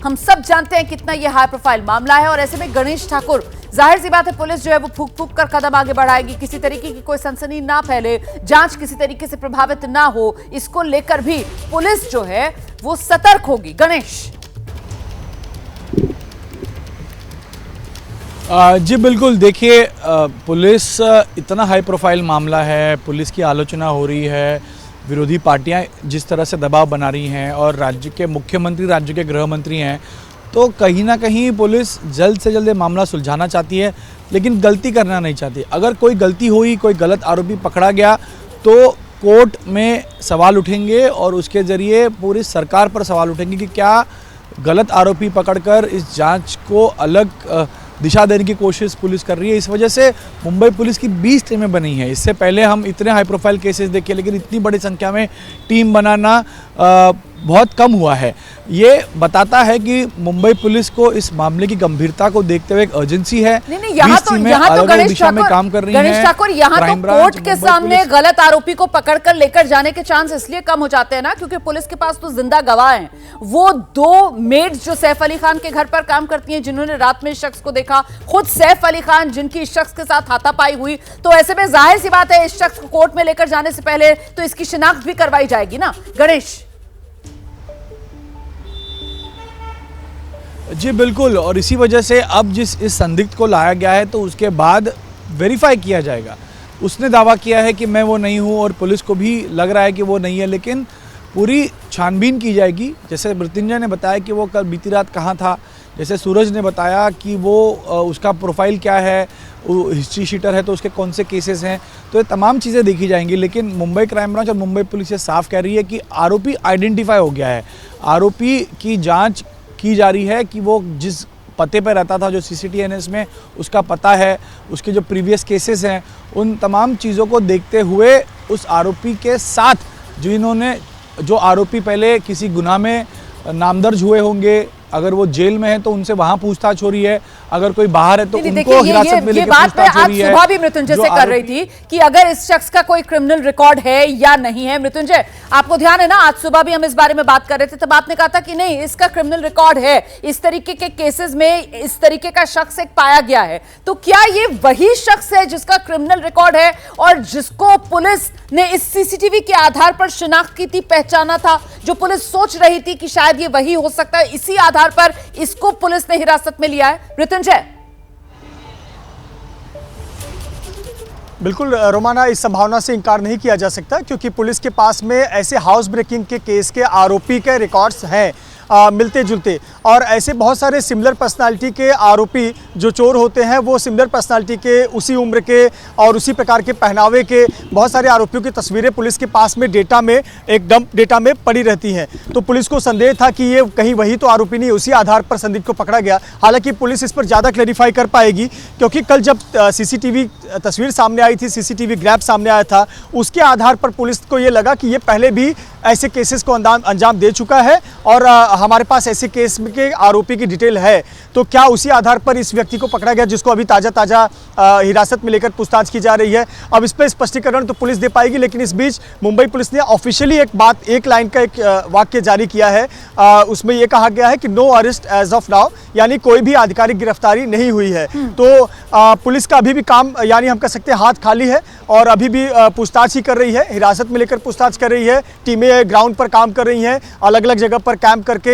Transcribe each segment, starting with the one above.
हम सब जानते हैं कितना यह हाई प्रोफाइल मामला है और ऐसे में गणेश ठाकुर, जाहिर सी बात है पुलिस जो है वो फूंक फूंक कर कदम आगे बढ़ाएगी, किसी तरीके की कोई सनसनी ना फैले, जांच किसी तरीके से प्रभावित ना हो, इसको लेकर भी पुलिस जो है वो सतर्क होगी। गणेश जी बिल्कुल, देखिए पुलिस इतना हाई प्रोफाइल मामला है, पुलिस की आलोचना हो रही है, विरोधी पार्टियां जिस तरह से दबाव बना रही हैं और राज्य के मुख्यमंत्री राज्य के गृह मंत्री हैं, तो कहीं ना कहीं पुलिस जल्द से जल्द मामला सुलझाना चाहती है, लेकिन गलती करना नहीं चाहती। अगर कोई गलती हुई, कोई गलत आरोपी पकड़ा गया तो कोर्ट में सवाल उठेंगे और उसके ज़रिए पूरी सरकार पर सवाल उठेंगे कि क्या गलत आरोपी पकड़कर इस जांच को अलग दिशा देने की कोशिश पुलिस कर रही है। इस वजह से मुंबई पुलिस की 20 टीमें बनी हैं। इससे पहले हम इतने हाई प्रोफाइल केसेस देखे, लेकिन इतनी बड़ी संख्या में टीम बनाना बहुत कम हुआ है। ये बताता है कि मुंबई पुलिस को इस मामले की गंभीरता को देखते हुए एक अर्जेंसी है। नहीं, यहाँ तो गणेश ठाकुर, काम कर रही गणेश ठाकुर यहाँ तो कोर्ट के सामने गलत आरोपी को पकड़कर लेकर जाने के चांस इसलिए कम हो जाते हैं ना, क्योंकि पुलिस के पास तो जिंदा गवाह हैं। वो 2 मेड्स जो सैफ अली खान के घर पर काम करती हैं, जिन्होंने रात में इस शख्स को देखा, खुद सैफ अली खान जिनकी इस शख्स के साथ हाथापाई हुई, तो ऐसे में जाहिर सी बात है इस शख्स को कोर्ट में लेकर जाने से पहले तो इसकी शिनाख्त भी करवाई जाएगी ना। गणेश जी बिल्कुल, और इसी वजह से अब इस संदिग्ध को लाया गया है तो उसके बाद वेरीफाई किया जाएगा। उसने दावा किया है कि मैं वो नहीं हूँ और पुलिस को भी लग रहा है कि वो नहीं है, लेकिन पूरी छानबीन की जाएगी। जैसे मृत्युंजय ने बताया कि वो कल बीती रात कहाँ था, जैसे सूरज ने बताया कि वो उसका प्रोफाइल क्या है, हिस्ट्री शीटर है तो उसके कौन से केसेस हैं, तो ये तमाम चीज़ें देखी जाएंगी। लेकिन मुंबई क्राइम ब्रांच और मुंबई पुलिस ये साफ कह रही है कि आरोपी आइडेंटिफाई हो गया है। आरोपी की जाँच की जा रही है कि वो जिस पते पर रहता था, जो CCTVs में उसका पता है, उसके जो प्रीवियस केसेस हैं, उन तमाम चीज़ों को देखते हुए उस आरोपी के साथ जो आरोपी पहले किसी गुनाह में नामदर्ज हुए होंगे, अगर वो जेल में है तो उनसे वहां पूछताछ हो रही है, अगर कोई बाहर है तो उनको हिरासत में लेकर पूछताछ हो रही है। आज सुबह भी मृत्युंजय से कर रही थी कि अगर इस शख्स का कोई क्रिमिनल रिकॉर्ड है या नहीं है। मृत्युंजय, आपको ध्यान है ना, आज सुबह भी हम इस बारे में बात कर रहे थे, तब आपने कहा था कि नहीं, इसका क्रिमिनल रिकॉर्ड है, इस तरीके के केसेस में इस तरीके का शख्स एक पाया गया है। तो क्या ये वही शख्स है जिसका क्रिमिनल रिकॉर्ड है और जिसको पुलिस ने इस CCTV के आधार पर शिनाख्त की थी, पहचाना था, जो पुलिस सोच रही थी कि शायद ये वही हो सकता है, इसी आधार पर इसको पुलिस ने हिरासत में लिया है? मृत्युंजय बिल्कुल रोमाना, इस संभावना से इनकार नहीं किया जा सकता, क्योंकि पुलिस के पास में ऐसे हाउस ब्रेकिंग के केस के आरोपी के रिकॉर्ड्स हैं मिलते जुलते, और ऐसे बहुत सारे सिमिलर पर्सनालिटी के आरोपी जो चोर होते हैं वो सिमिलर पर्सनालिटी के, उसी उम्र के और उसी प्रकार के पहनावे के बहुत सारे आरोपियों की तस्वीरें पुलिस के पास में डेटा में, एक डंप डेटा में पड़ी रहती हैं। तो पुलिस को संदेह था कि ये कहीं वही तो आरोपी नहीं, उसी आधार पर संदिग्ध को पकड़ा गया। हालांकि पुलिस इस पर ज़्यादा क्लैरिफाई कर पाएगी, क्योंकि कल जब CCTV तस्वीर सामने आई थी, CCTV ग्रैब सामने आया था, उसके आधार पर पुलिस को ये लगा कि ये पहले भी ऐसे केसेस को अंजाम दे चुका है और हमारे पास ऐसे केस के आरोपी की डिटेल है। तो क्या उसी आधार पर इस व्यक्ति को पकड़ा गया, जिसको अभी ताज़ा हिरासत में लेकर पूछताछ की जा रही है। अब इस पर स्पष्टीकरण तो पुलिस दे पाएगी, लेकिन इस बीच मुंबई पुलिस ने ऑफिशियली एक लाइन का एक वाक्य जारी किया है। उसमें यह कहा गया है कि no arrest as of now, यानी कोई भी आधिकारिक गिरफ्तारी नहीं हुई है। तो पुलिस का अभी भी काम, यानी हम कह सकते हैं हाथ खाली है और अभी भी पूछताछ ही कर रही है, हिरासत में लेकर पूछताछ कर रही है। टीमें ग्राउंड पर काम कर रही हैं, अलग अलग जगह पर कैंप करके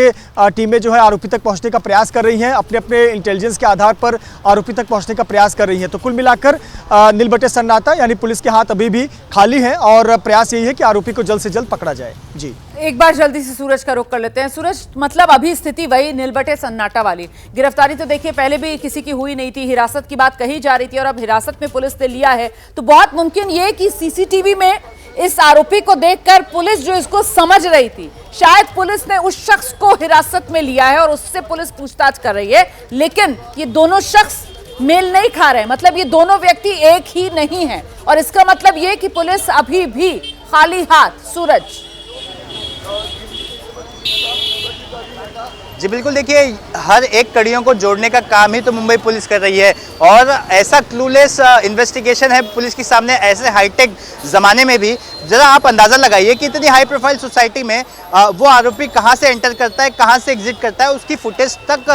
टीमें जो है आरोपी तक पहुंचने का प्रयास कर रही हैं, अपने अपने इंटेलिजेंस के आधार पर आरोपी तक पहुंचने का प्रयास कर रही हैं। तो कुल मिलाकर नील बटे सन्नाटा, यानी पुलिस के हाथ अभी भी खाली हैं और प्रयास यही है कि आरोपी को जल्द से जल्द पकड़ा जाए। जी, एक बार जल्दी से सूरज का रुख कर लेते हैं। सूरज, मतलब अभी स्थिति वही नीलबटे सन्नाटा वाली। गिरफ्तारी तो देखिए पहले भी किसी की हुई नहीं थी, हिरासत की बात कही जा रही थी और अब हिरासत में पुलिस ने लिया है। तो बहुत मुमकिन ये कि CCTV में इस आरोपी को देखकर पुलिस जो इसको समझ रही थी, शायद पुलिस ने उस शख्स को हिरासत में लिया है और उससे पुलिस पूछताछ कर रही है। लेकिन ये दोनों शख्स मेल नहीं खा रहे, मतलब ये दोनों व्यक्ति एक ही नहीं है, और इसका मतलब ये कि पुलिस अभी भी खाली हाथ। सूरज, जी बिल्कुल, देखिए हर एक कड़ियों को जोड़ने का काम ही तो मुंबई पुलिस कर रही है और ऐसा क्लूलेस इन्वेस्टिगेशन है पुलिस के सामने ऐसे हाईटेक ज़माने में भी। ज़रा आप अंदाज़ा लगाइए कि इतनी हाई प्रोफाइल सोसाइटी में वो आरोपी कहाँ से एंटर करता है, कहाँ से एग्जिट करता है, उसकी फुटेज तक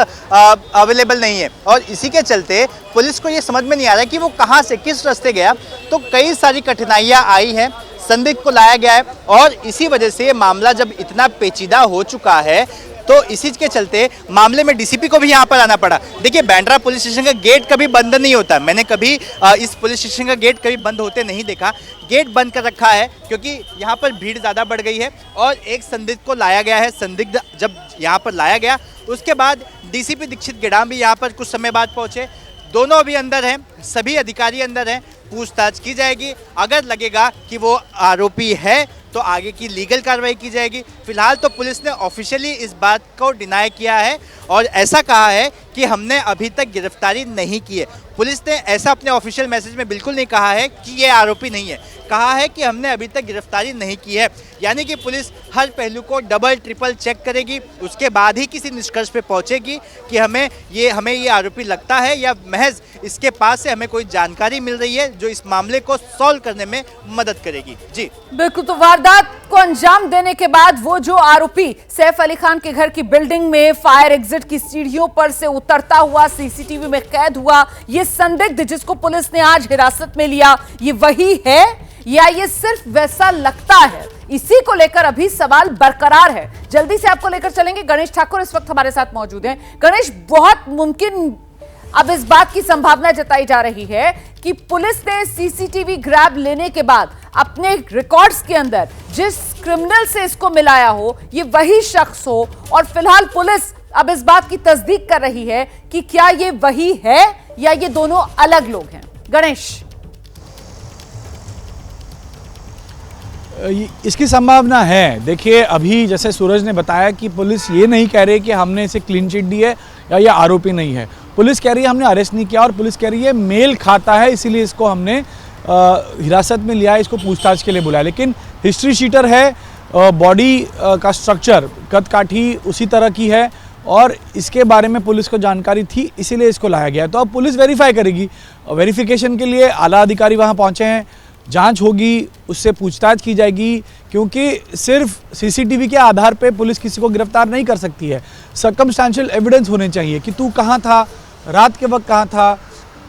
अवेलेबल नहीं है और इसी के चलते पुलिस को ये समझ में नहीं आ रहा है कि वो कहाँ से किस रास्ते गया। तो कई सारी कठिनाइयाँ आई हैं, संदिग्ध को लाया गया है और इसी वजह से ये मामला जब इतना पेचीदा हो चुका है तो इसी के चलते मामले में डीसीपी को भी यहाँ पर आना पड़ा। देखिए बांद्रा पुलिस स्टेशन का गेट कभी बंद नहीं होता, मैंने कभी इस पुलिस स्टेशन का गेट कभी बंद होते नहीं देखा। गेट बंद कर रखा है क्योंकि यहाँ पर भीड़ ज़्यादा बढ़ गई है और एक संदिग्ध को लाया गया है। संदिग्ध जब यहाँ पर लाया गया उसके बाद डीसीपी दीक्षित गेडाम भी यहाँ पर कुछ समय बाद पहुँचे। दोनों अभी अंदर हैं, सभी अधिकारी अंदर हैं, पूछताछ की जाएगी। अगर लगेगा कि वो आरोपी है तो आगे की लीगल कार्रवाई की जाएगी। फिलहाल तो पुलिस ने ऑफिशियली इस बात को डिनाई किया है और ऐसा कहा है कि हमने अभी तक गिरफ्तारी नहीं की है। पुलिस ने ऐसा अपने ऑफिशियल मैसेज में बिल्कुल नहीं कहा है कि ये आरोपी नहीं है, कहा है कि हमने अभी तक गिरफ्तारी नहीं की है। यानी कि पुलिस हर पहलू को डबल ट्रिपल चेक करेगी, उसके बाद ही किसी निष्कर्ष पे पहुंचेगी कि हमें ये आरोपी लगता है या महज इसके पास से हमें कोई जानकारी मिल रही है जो इस मामले को सॉल्व करने में मदद करेगी। जी बिल्कुल, तो वारदात को अंजाम देने के बाद वो जो आरोपी सैफ अली खान के घर की बिल्डिंग में फायर एग्जिट की सीढ़ियों पर से उतरता हुआ सीसीटीवी में कैद हुआ, ये संदिग्ध जिसको पुलिस ने आज हिरासत में लिया, ये वही है या ये सिर्फ वैसा लगता है? इसी को लेकर अभी सवाल बरकरार है। जल्दी से आपको लेकर चलेंगे, गणेश ठाकुर इस वक्त हमारे साथ मौजूद हैं। गणेश, बहुत मुमकिन अब इस बात की संभावना जताई जा रही है कि पुलिस ने सीसीटीवी ग्रैब लेने के बाद अपने रिकॉर्ड्स के अंदर जिस क्रिमिनल से इसको मिलाया हो ये वही शख्स हो और फिलहाल पुलिस अब इस बात की तस्दीक कर रही है कि क्या ये वही है या ये दोनों अलग लोग हैं। गणेश, इसकी संभावना है। देखिए अभी जैसे सूरज ने बताया कि पुलिस ये नहीं कह रही कि हमने इसे क्लीन चिट दी है या ये आरोपी नहीं है। पुलिस कह रही है हमने अरेस्ट नहीं किया और पुलिस कह रही है मेल खाता है इसीलिए इसको हमने हिरासत में लिया है, इसको पूछताछ के लिए बुलाया। लेकिन हिस्ट्री शीटर है, बॉडी का स्ट्रक्चर कदकाठी उसी तरह की है और इसके बारे में पुलिस को जानकारी थी इसीलिए इसको लाया गया है। तो अब पुलिस वेरीफाई करेगी, वेरिफिकेशन के लिए आला अधिकारी वहाँ पहुँचे हैं, जांच होगी, उससे पूछताछ की जाएगी क्योंकि सिर्फ सीसीटीवी के आधार पे पुलिस किसी को गिरफ्तार नहीं कर सकती है। सर्कमस्टेंशियल एविडेंस होने चाहिए कि तू कहाँ था, रात के वक्त कहाँ था,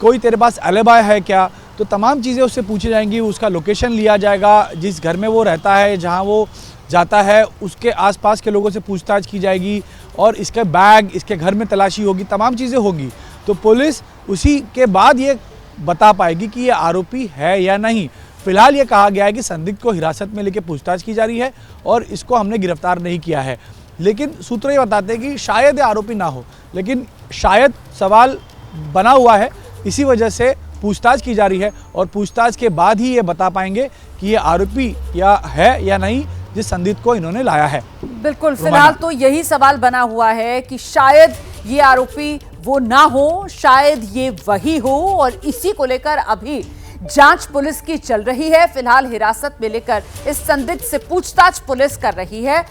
कोई तेरे पास एलिबाय है क्या, तो तमाम चीज़ें उससे पूछी जाएंगी। उसका लोकेशन लिया जाएगा, जिस घर में वो रहता है, जहाँ वो जाता है, उसके आसपास के लोगों से पूछताछ की जाएगी और इसके बैग, इसके घर में तलाशी होगी, तमाम चीज़ें होगी। तो पुलिस उसी के बाद ये बता पाएगी कि ये आरोपी है या नहीं। फिलहाल ये कहा गया है कि संदिग्ध को हिरासत में लेकर पूछताछ की जा रही है और इसको हमने गिरफ्तार नहीं किया है। लेकिन सूत्र ये बताते हैं कि शायद ये आरोपी ना हो, लेकिन शायद सवाल बना हुआ है, इसी वजह से पूछताछ की जा रही है और पूछताछ के बाद ही ये बता पाएंगे कि ये आरोपी है या नहीं जिस संदिग्ध को इन्होंने लाया है। बिल्कुल, फिलहाल तो यही सवाल बना हुआ है कि शायद ये आरोपी वो ना हो, शायद ये वही हो और इसी को लेकर अभी जांच पुलिस की चल रही है। फिलहाल हिरासत में लेकर इस संदिग्ध से पूछताछ पुलिस कर रही है।